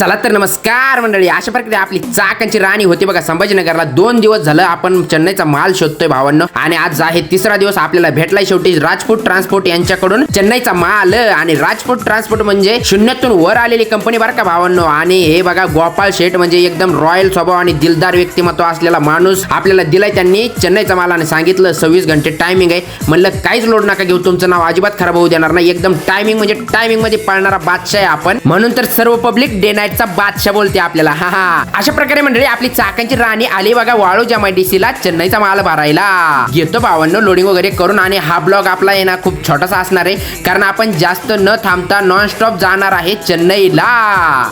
चला तर नमस्कार मंडळी, अशा प्रकारे आपली चाकांची राणी होती बघा संभाजीनगरला. 2 दिवस झालं आपण चेन्नईचा माल शोधतोय भावांनो, आणि आज आहे तिसरा दिवस. आपल्याला भेटलाय शेवटी राजपूत ट्रान्सपोर्ट यांच्याकडून चेन्नईचा माल. आणि राजपूत ट्रान्सपोर्ट म्हणजे शून्यातून वर आलेली कंपनी बरं का भावांनो. आणि हे बघा गोपाळ शेठ म्हणजे एकदम रॉयल स्वभाव आणि दिलदार व्यक्तिमत्व असलेला माणूस आपल्याला दिलाय त्यांनी चेन्नईचा माल. आणि सांगितलं 26 घंटे टायमिंग आहे. म्हणलं काहीच लोड नका घेऊ, तुमचं नाव अजिबात खराब होऊ देणार नाही. एकदम टायमिंग म्हणजे टायमिंग मध्ये पाळणारा बादशाह आहे आपण. म्हणून तर सर्व पब्लिक डे नाईटचा बादशाह बोलते आपल्याला. हा अशा प्रकारे मंडळी आपली चाकांची राणी आली बघा वाळू MIDC ला चेन्नईचा माल भरायला. घेतो भावांनो लोडिंग वगैरे करून. आणि हा ब्लॉग आपला आहे ना खूप छोटासा असणार आहे, कारण आपण जास्त न थांबता नॉन स्टॉप जाणार आहे चेन्नईला.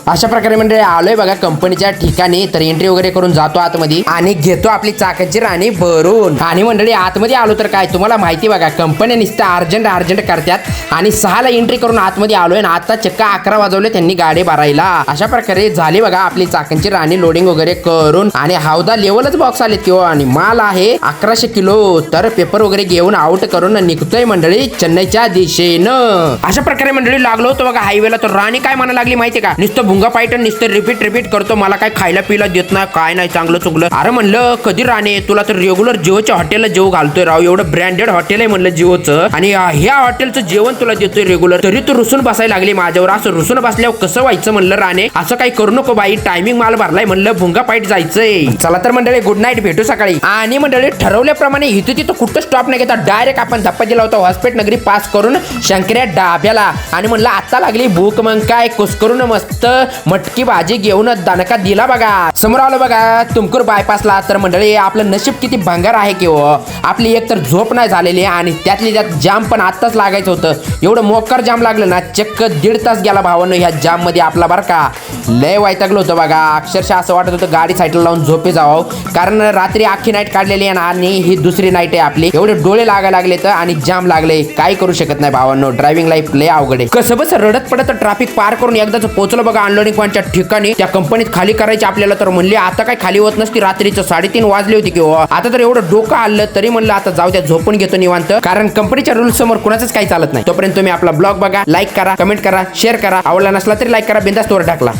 अशा प्रकारे मंडळी आलोय बघा कंपनीच्या ठिकाणी. तर एंट्री वगैरे करून जातो आतमध्ये आणि घेतो आपली चाकांची राणी भरून. आणि मंडळी आतमध्ये आलो तर काय तुम्हाला माहिती बघा, कंपन्या नुसतं अर्जंट करतात. आणि 6 ला एंट्री करून आतमध्ये आलोय आणि आता चक्का 11 वाजवले त्यांनी गाडी भरायला. अशा प्रकारे झाली बघा आपली चाकांची राणी लोडिंग वगैरे करून. आणि हौदा लेवलच बॉक्स आले किंवा. आणि माल आहे 1100 किलो. तर पेपर वगैरे घेऊन आउट करून निघतोय मंडळी चेन्नईच्या दिशेनं. अशा प्रकारे मंडळी लागलो होतो बघा हायवेला. तर राणी काय म्हणायला लागली माहितीये का, नुसतं भुंगा पायटन नुसतं रिपीट करतो, मला काय खायला पिला देत नाही, काय नाही चांगलं चुकलं. अरे म्हणलं कधी राणे, तुला तर रेग्युलर जिओच्या हॉटेलला जेव घालतोय राव, एवढं ब्रँडेड हॉटेल आहे म्हणलं जिओचं, आणि ह्या हॉटेलचं जेवण तुला देतोय रेग्युलर, तरी तू रुसून बसायला लागली माझ्यावर. असं रुसून बसल्यावर कसं व्हायचं म्हणलं राणे, असं काही करू नको बाई, टायमिंग माल भरलाय म्हणलं, भुंगा पाईट जायचंय. चला तर मंडळी गुड नाईट, भेटू सकाळी. आणि मंडळी ठरवल्याप्रमाणे इथे तिथं कुठं स्टॉप नाही घेता, डायरेक्ट आपण धप्पा दिला होता हॉस्पिटल नगरी पास करून शंकर्या डाब्याला. आणि म्हणलं आता लागली भूक, मग काय कुस्करून मस्त मटकी भाजी घेऊन दणका दिला बघा. समोर आलो बघा तुमकूर बायपासला. तर मंडळी आपलं नशीब किती भंगार आहे की हो, आपली एक तर झोप नाही झालेली आणि त्यातली त्यात जाम पण आत्ताच लागायचं होतं. एवढं मोकर जाम लागलं ना, चक्क 1.5 तास गेला भावानं ह्या जाम मध्ये आपला बरं का. लय वैतागलो होतं बघा, अक्षरशः असं वाटत होतं गाडी साईडला लावून झोपे जावं, कारण रात्री अख्खी नाईट काढलेली आहे ना, आणि ही दुसरी नाईट आहे आपली. एवढे डोळे लागायला लागले तर आणि जाम लागले, काय करू शकत नाही भावांनो. ड्रायव्हिंग लाईफ लय अवघड आहे. कसं बस रडत पडत ट्रॅफिक पार करून एकदाच पोहोचलो बघा अनलोडिंग पॉईंटच्या ठिकाणी. त्या कंपनीत खाली करायची आपल्याला, तर म्हणले आता काय खाली होत नसती, रात्रीचं 3:30 वाजले होते किंवा. आता तर एवढं डोकं आलं तरी म्हणलं आता जाऊ द्या, झोपून घेतो निवांत, कारण कंपनीच्या रूल्स समोर कुणाचंच काही चालत नाही. तोपर्यंत तुम्ही आपला ब्लॉग बघा, लाईक करा, कमेंट करा, शेअर करा, आवडला नसला तरी लाईक करा, बिंदास वर टाकला.